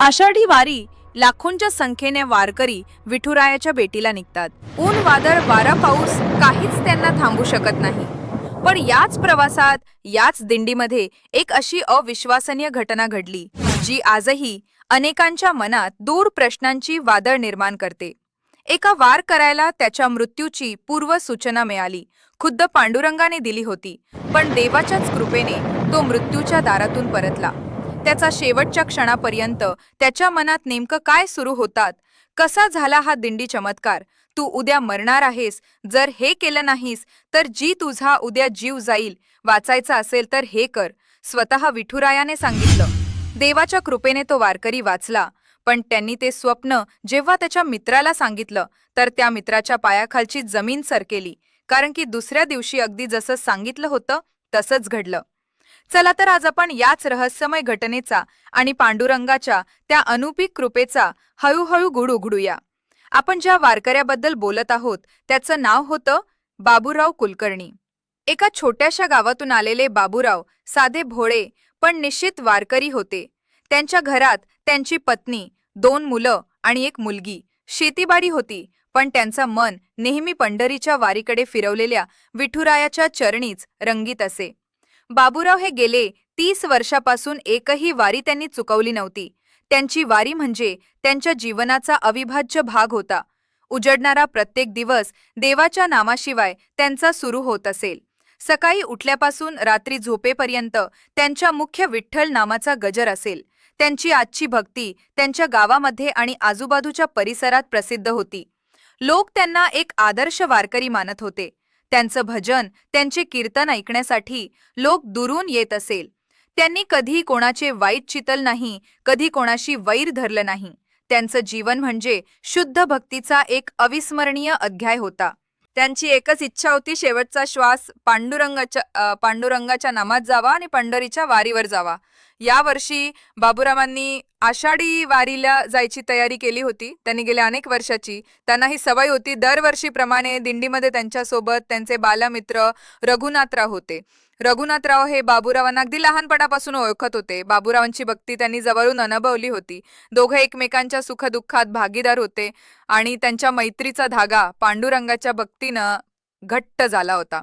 आषाढी वारी लाखोंच्या संख्येने वारकरी विठुरायाच्या भेटीला निघतात. ऊन वादळ वारा पाऊस काहीच त्यांना थांबू शकत नाही. पण याच प्रवासात याच दिंडीमध्ये एक अशी अविश्वसनीय घटना घडली जी आजही अनेकांच्या मनात दूर प्रश्नांची वादळ निर्माण करते. एका वार करायला त्याच्या मृत्यूची पूर्व सूचना मिळाली. खुद्द पांडुरंगाने दिली होती, पण देवाच्याच कृपेने तो मृत्यूच्या दारातून परतला. त्याचा शेवटच्या क्षणापर्यंत त्याच्या मनात नेमकं काय सुरू होतात, कसा झाला हा दिंडी चमत्कार, तू उद्या मरणार आहेस, जर हे केलं नाहीस तर जी तुझा उद्या जीव जाईल, वाचायचा असेल तर हे कर, स्वतः विठुरायाने सांगितलं. देवाच्या कृपेने तो वारकरी वाचला, पण त्यांनी ते स्वप्न जेव्हा त्याच्या मित्राला सांगितलं तर त्या मित्राच्या पायाखालची जमीन सरकेली, कारण की दुसऱ्या दिवशी अगदी जसं सांगितलं होतं तसंच घडलं. चला तर आज आपण याच रहस्यमय घटनेचा आणि पांडुरंगाच्या त्या अनुपी कृपेचा हळूहळू गुढ उघडूया. आपण ज्या वारकऱ्याबद्दल बोलत आहोत त्याचं नाव होतं बाबूराव कुलकर्णी. एका छोट्याशा गावातून आलेले बाबूराव साधे भोळे पण निश्चित वारकरी होते. त्यांच्या घरात त्यांची पत्नी, 2 मुलं आणि एक मुलगी. शेतीबाडी होती, पण त्यांचं मन नेहमी पंढरीच्या वारीकडे फिरवलेल्या विठुरायाच्या चरणीच रंगीत असे. बाबूराव हे गेले 30 वर्षापासून एकही वारी त्यांनी चुकवली नव्हती. त्यांची वारी म्हणजे त्यांच्या जीवनाचा अविभाज्य भाग होता. उजडणारा प्रत्येक दिवस देवाच्या नामाशिवाय त्यांचा सुरू होत असेल. सकाळी उठल्यापासून रात्री झोपेपर्यंत त्यांच्या मुख्य विठ्ठल नामाचा गजर असेल. त्यांची आजची भक्ती त्यांच्या गावामध्ये आणि आजूबाजूच्या परिसरात प्रसिद्ध होती. लोक त्यांना एक आदर्श वारकरी मानत होते. त्यांचं भजन, त्यांचे कीर्तन ऐकण्यासाठी लोक दुरून येत असेल. त्यांनी कधी कोणाचे वाईट चितल नाही, कधी कोणाशी वैर धरलं नाही. त्यांचं जीवन म्हणजे शुद्ध भक्तीचा एक अविस्मरणीय अध्याय होता. त्यांची एकच इच्छा होती, शेवटचा श्वास पांडुरंगाच्या नामात जावा आणि पंढरीच्या वारीवर जावा. या वर्षी बाबूरावांनी आषाढी वारीला जायची तयारी केली होती. त्यांनी गेल्या अनेक वर्षाची त्यांना ही सवय होती. दरवर्षीप्रमाणे दिंडीमध्ये त्यांच्यासोबत त्यांचे बालमित्र रघुनाथराव होते. रघुनाथराव हे बाबूरावांना अगदी लहानपणापासून ओळखत होते. बाबूरावांची भक्ती त्यांनी जवळून अनुभवली होती. दोघे एकमेकांच्या सुखदुःखात भागीदार होते आणि त्यांच्या मैत्रीचा धागा पांडुरंगाच्या भक्तीनं घट्ट झाला होता.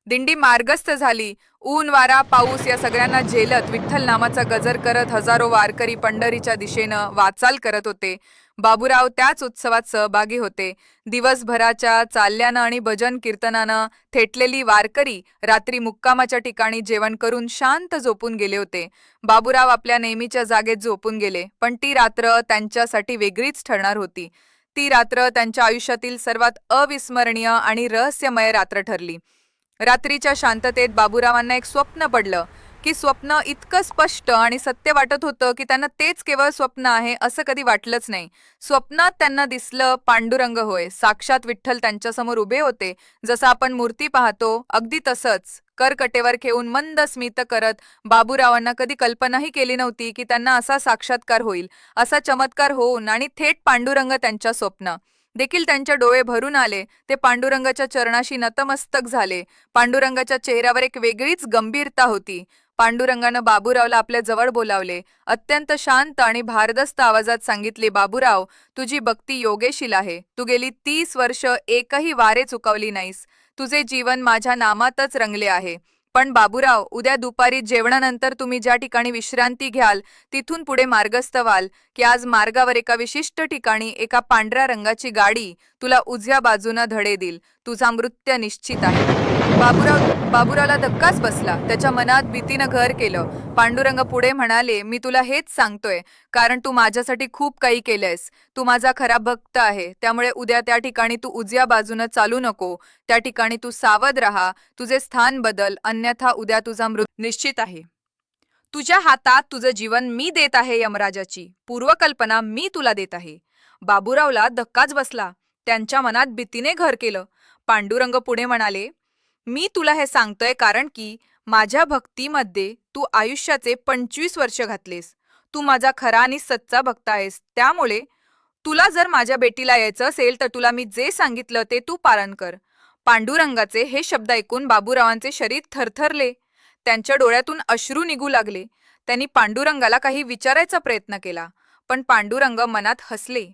दिंडी मार्गस्थ झाली. ऊन वारा पाऊस या सगळ्यांना झेलत विठ्ठल नामाचा गजर करत हजारो वारकरी पंढरीच्या दिशेनं वाटचाल करत होते. बाबूराव त्याच उत्सवात सहभागी होते. दिवसभराच्या चालल्यानं आणि भजन कीर्तनानं थेटलेली वारकरी रात्री मुक्कामाच्या ठिकाणी जेवण करून शांत झोपून गेले होते. बाबूराव आपल्या नेहमीच्या जागेत झोपून गेले, पण ती रात्र त्यांच्यासाठी वेगळीच ठरणार होती. ती रात्र त्यांच्या आयुष्यातील सर्वात अविस्मरणीय आणि रहस्यमय रात्र ठरली. रात्रीच्या शांततेत बाबूरावांना एक स्वप्न पडलं, की स्वप्न इतकं स्पष्ट आणि सत्य वाटत होतं की त्यांना तेच केवळ स्वप्न आहे असं कधी वाटलंच नाही. स्वप्नात त्यांना दिसलं पांडुरंग होय, साक्षात विठ्ठल त्यांच्यासमोर उभे होते. जसं आपण मूर्ती पाहतो अगदी तसंच करकटेवर खेळून मंद स्मित करत. बाबूरावांना कधी कल्पनाही केली नव्हती की त्यांना असा साक्षात्कार होईल, असा चमत्कार होऊन आणि थेट पांडुरंग त्यांच्या स्वप्न देखील त्यांच्या डोळे भरून आले. ते पांडुरंगाच्या चरणाशी नतमस्तक झाले. पांडुरंगाच्या चेहऱ्यावर एक वेगळीच गंभीरता होती. पांडुरंगानं बाबूरावला आपल्या जवळ बोलावले. अत्यंत शांत आणि भारदस्त आवाजात सांगितले, बाबूराव, तुझी भक्ती योगेशील आहे. तू गेली 30 वर्ष एकही वारे चुकवली नाहीस. तुझे जीवन माझ्या नामातच रंगले आहे. पण बाबूराव, उद्या दुपारी जेवणानंतर तुम्ही ज्या ठिकाणी विश्रांती घ्याल तिथून पुढे मार्गस्थ व्हाल, की आज मार्गावर एका विशिष्ट ठिकाणी एका पांढऱ्या रंगाची गाडी तुला उजव्या बाजूनं धडे देईल. तुझा मृत्यू निश्चित आहे. बाबूरावला धक्काच बसला. त्याच्या मनात भीतीनं घर केलं. पांडुरंग पुढे म्हणाले, मी तुला हेच सांगतोय कारण तू माझ्यासाठी खूप काही केलंयस. तू माझा खरा भक्त आहे. त्यामुळे उद्या त्या ठिकाणी तू उजव्या बाजूनं चालू नको. त्या ठिकाणी तू सावध राहा. तुझे स्थान बदल, अन्यथा उद्या तुझा मृत्यू निश्चित आहे. तुझ्या हातात तुझं जीवन मी देत आहे. यमराजाची पूर्वकल्पना मी तुला देत आहे. बाबूरावला धक्काच बसला. त्यांच्या मनात भीतीने घर केलं. पांडुरंग पुढे म्हणाले, मी तुला हे सांगतोय कारण की माझ्या भक्तीमध्ये तू आयुष्याचे 25 वर्ष घातलेस. तू माझा खरा आणि सच्चा भक्त आहेस. त्यामुळे तुला जर माझ्या भेटीला यायचं असेल तर तुला मी जे सांगितलं ते तू पालन कर. पांडुरंगाचे हे शब्द ऐकून बाबूरावांचे शरीर थरथरले. त्यांच्या डोळ्यातून अश्रू निघू लागले. त्यांनी पांडुरंगाला काही विचारायचा प्रयत्न केला, पण पांडुरंग मनात हसले.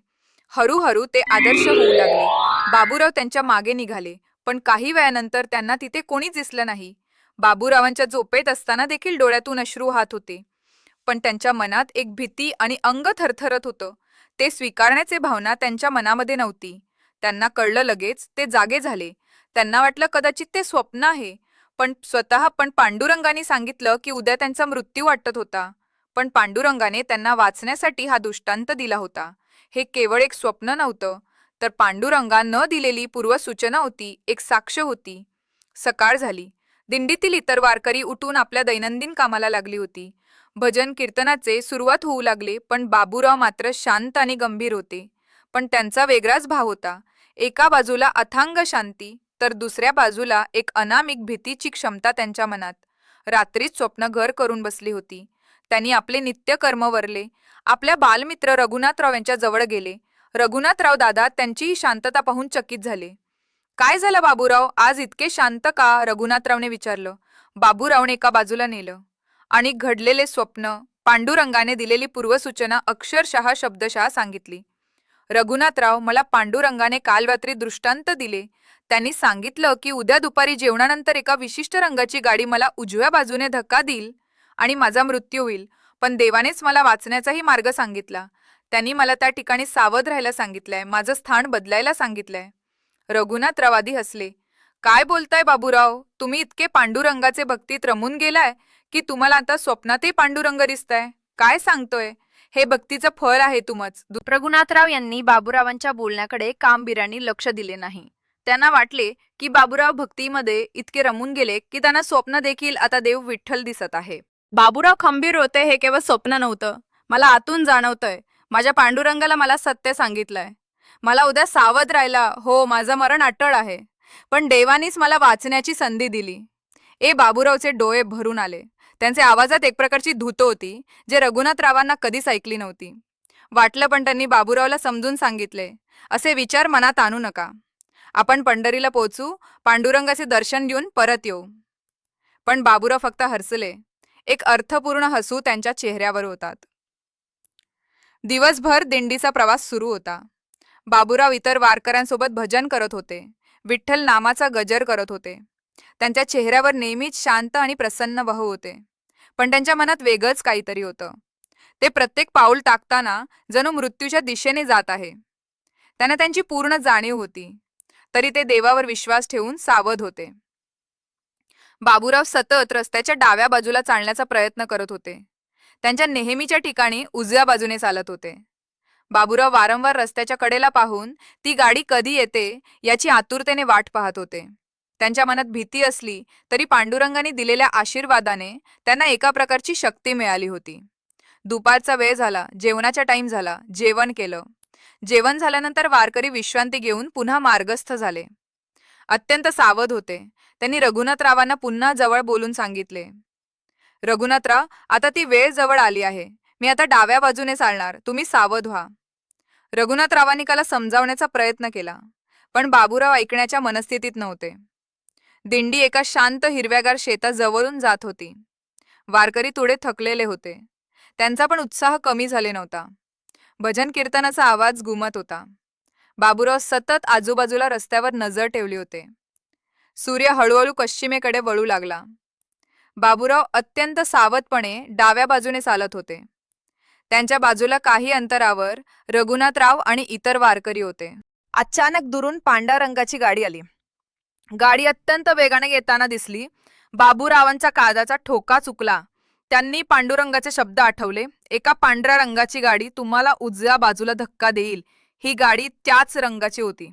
हळूहळू ते आदर्श होऊ लागले. बाबूराव त्यांच्या मागे निघाले, पण काही वेळानंतर त्यांना तिथे कोणीच दिसलं नाही. बाबूरावांच्या झोपेत असताना देखील डोळ्यातून अश्रू वाहत होते. पण त्यांच्या मनात एक भीती आणि अंग थरथरत होतं. ते स्वीकारण्याची भावना त्यांच्या मनामध्ये नव्हती. त्यांना कळलं लगेच, ते जागे झाले. त्यांना वाटलं कदाचित ते स्वप्न आहे. पण पांडुरंगाने सांगितलं की उद्या त्यांचा मृत्यू वाटत होता. पण पांडुरंगाने त्यांना वाचण्यासाठी हा दृष्टांत दिला होता. हे केवळ एक स्वप्न नव्हतं, तर पांडुरंगा न दिलेली पूर्वसूचना होती, एक साक्ष होती. सकाळ झाली. दिंडीतील इतर वारकरी उठून आपल्या दैनंदिन कामाला लागली होती. भजन कीर्तनाचे सुरुवात होऊ लागले, पण बाबूराव मात्र शांत आणि गंभीर होते. पण त्यांचा वेगळाच भाव होता. एका बाजूला अथांग शांती, तर दुसऱ्या बाजूला एक अनामिक भीतीची क्षमता त्यांच्या मनात. रात्रीच स्वप्न घर करून बसली होती. त्यांनी आपले नित्यकर्म वरले. आपल्या बालमित्र रघुनाथराव यांच्या जवळ गेले. रघुनाथराव दादा त्यांची ही शांतता पाहून चकित झाले. काय झालं बाबूराव, आज इतके शांत का? रघुनाथरावने विचारलं. बाबूरावने एका बाजूला नेलं आणि घडलेले स्वप्न, पांडुरंगाने दिलेली पूर्वसूचना अक्षरशः शब्दशः सांगितली. रघुनाथराव, मला पांडुरंगाने काल रात्री दृष्टांत दिले. त्यांनी सांगितलं की उद्या दुपारी जेवणानंतर एका विशिष्ट रंगाची गाडी मला उजव्या बाजूने धक्का देईल आणि माझा मृत्यू होईल. पण देवानेच मला वाचण्याचाही मार्ग सांगितला. त्यांनी मला त्या ठिकाणी सावध राहायला सांगितलंय, माझं स्थान बदलायला सांगितलंय. रघुनाथराव आधी हसले. काय बोलताय बाबूराव, तुम्ही इतके पांडुरंगाचे भक्तीत रमून गेलाय की तुम्हाला आता स्वप्नातही पांडुरंग दिसताय? काय सांगतोय? हे भक्तीचं फळ आहे तुमच. रघुनाथराव यांनी बाबूरावांच्या बोलण्याकडे गांभीर्याने लक्ष दिले नाही. त्यांना वाटले की बाबूराव भक्तीमध्ये इतके रमून गेले की त्यांना स्वप्न देखील आता देव विठ्ठल दिसत आहे. बाबूराव खंबीर होते. हे केवळ स्वप्न नव्हतं, मला आतून जाणवतंय. माझ्या पांडुरंगाला मला सत्य सांगितलंय. मला उद्या सावध राहायला, हो, माझं मरण अटळ आहे. पण देवानीच मला वाचण्याची संधी दिली. बाबूरावचे डोळे भरून आले. त्यांचे आवाजात एक प्रकारची धूत होती, जे रघुनाथरावांना कधीच ऐकली नव्हती. वाटलं, पण त्यांनी बाबूरावला समजून सांगितले, असे विचार मनात आणू नका. आपण पंढरीला पोहोचू, पांडुरंगाचे दर्शन घेऊन परत येऊ. पण बाबूराव फक्त हसले. एक अर्थपूर्ण हसू त्यांच्या चेहऱ्यावर होतात. दिवसभर दिंडीचा प्रवास सुरू होता. बाबूराव इतर वारकऱ्यांसोबत भजन करत होते. विठ्ठल नामाचा गजर करत होते. त्यांच्या चेहऱ्यावर नेहमीच शांत आणि प्रसन्न भाव होते. पण त्यांच्या मनात वेगळंच काहीतरी होतं. ते प्रत्येक पाऊल टाकताना जणू मृत्यूच्या दिशेने जात आहे. त्यांना त्यांची पूर्ण जाणीव होती. तरी ते देवावर विश्वास ठेवून सावध होते. बाबूराव सतत रस्त्याच्या डाव्या बाजूला चालण्याचा प्रयत्न करत होते. त्यांच्या नेहमीच्या ठिकाणी उजव्या बाजूने चालत होते. बाबूराव वारंवार रस्त्याच्या कडेला पाहून ती गाडी कधी येते याची आतुरतेने वाट पाहत होते. त्यांच्या मनात भीती असली तरी पांडुरंगाने दिलेल्या आशीर्वादाने त्यांना एका प्रकारची शक्ती मिळाली होती. दुपारचा वेळ झाला, जेवणाचा टाइम झाला. जेवण केलं. जेवण झाल्यानंतर वारकरी विश्रांती घेऊन पुन्हा मार्गस्थ झाले. अत्यंत सावध होते. त्यांनी रघुनाथरावांना पुन्हा जवळ बोलून सांगितले, रघुनाथराव, आता ती वेळ जवळ आली आहे. मी आता डाव्या बाजूने चालणार, तुम्ही सावध व्हा. रघुनाथरावांनी त्याला समजावण्याचा प्रयत्न केला, पण बाबूराव ऐकण्याच्या मनस्थितीत नव्हते. दिंडी एका शांत हिरव्यागार शेताजवळून जात होती. वारकरी थोडे थकलेले होते. त्यांचा पण उत्साह कमी झाले नव्हता. भजन कीर्तनाचा आवाज घुमत होता. बाबूराव सतत आजूबाजूला रस्त्यावर नजर ठेवली होते. सूर्य हळूहळू पश्चिमेकडे वळू लागला. बाबूराव अत्यंत सावधपणे डाव्या बाजूने चालत होते. त्यांच्या बाजूला काही अंतरावर रघुनाथराव आणि इतर वारकरी होते. अचानक दुरून पांढऱ्या रंगाची गाडी आली. गाडी अत्यंत वेगाने येताना दिसली. बाबूरावांचा काळजाचा ठोका चुकला. त्यांनी पांडुरंगाचे शब्द आठवले, एका पांढऱ्या रंगाची गाडी तुम्हाला उजव्या बाजूला धक्का देईल. ही गाडी त्याच रंगाची होती.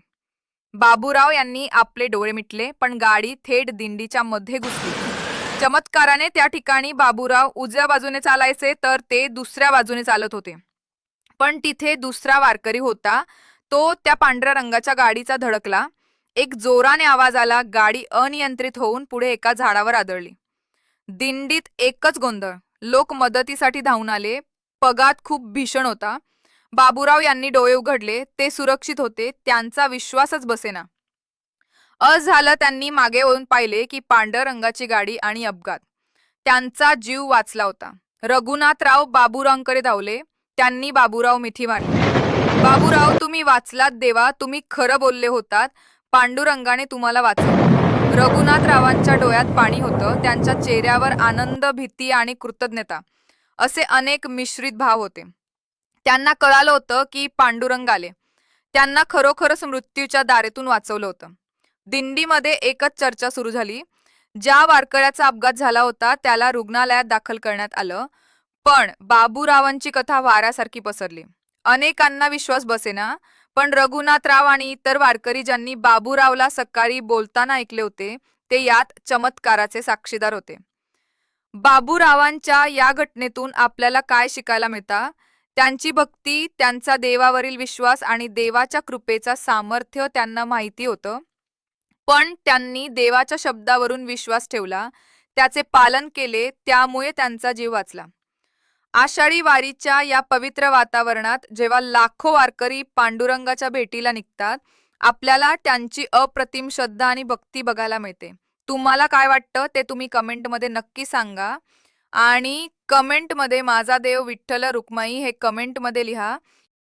बाबूराव यांनी आपले डोळे मिटले, पण गाडी थेट दिंडीच्या मध्ये घुसली. चमत्काराने त्या ठिकाणी बाबूराव उजव्या बाजूने चालायचे तर ते दुसऱ्या बाजूने चालत होते. पण तिथे दुसरा वारकरी होता. तो त्या पांढऱ्या रंगाच्या गाडीचा धडकला. एक जोराने आवाज आला. गाडी अनियंत्रित होऊन पुढे एका झाडावर आदळली. दिंडीत एकच गोंधळ. लोक मदतीसाठी धावून आले. पगात खूप भीषण होता. बाबूराव यांनी डोळे उघडले. ते सुरक्षित होते. त्यांचा विश्वासच बसेना. झालं. त्यांनी मागे वळून पाहिले की पांढऱ्या रंगाची गाडी आणि अपघात. त्यांचा जीव वाचला होता. रघुनाथराव बाबूरावांकडे धावले. त्यांनी बाबूराव मिठी मारली. बाबूराव, तुम्ही वाचलात देवा, तुम्ही खरं बोलले होतात. पांडुरंगाने तुम्हाला वाचवलं. रघुनाथरावांच्या डोळ्यात पाणी होतं. त्यांच्या चेहऱ्यावर आनंद, भीती आणि कृतज्ञता असे अनेक मिश्रित भाव होते. त्यांना कळालं होतं की पांडुरंग आले. त्यांना खरोखरच मृत्यूच्या दारेतून वाचवलं होतं. दिंडीमध्ये एकच चर्चा सुरू झाली. ज्या वारकऱ्याचा अपघात झाला होता त्याला रुग्णालयात दाखल करण्यात आलं. पण बाबूरावांची कथा वाऱ्यासारखी पसरली. अनेकांना विश्वास बसेना, पण रघुनाथराव आणि इतर वारकरी ज्यांनी बाबूरावला सकाळी बोलताना ऐकले होते ते यात चमत्काराचे साक्षीदार होते. बाबूरावांच्या या घटनेतून आपल्याला काय शिकायला मिळतं? त्यांची भक्ती, त्यांचा देवावरील विश्वास आणि देवाच्या कृपेचा सामर्थ्य त्यांना माहिती होतं. पण त्यांनी देवाच्या शब्दावरून विश्वास ठेवला, त्याचे पालन केले, त्यामुळे त्यांचा जीव वाचला. आषाढी वारीच्या या पवित्र वातावरणात जेव्हा लाखो वारकरी पांडुरंगाच्या भेटीला निघतात, आपल्याला त्यांची अप्रतिम श्रद्धा आणि भक्ती बघायला मिळते. तुम्हाला काय वाटतं ते तुम्ही कमेंटमध्ये नक्की सांगा. आणि कमेंटमध्ये माझा देव विठ्ठल रुक्माई हे कमेंटमध्ये लिहा.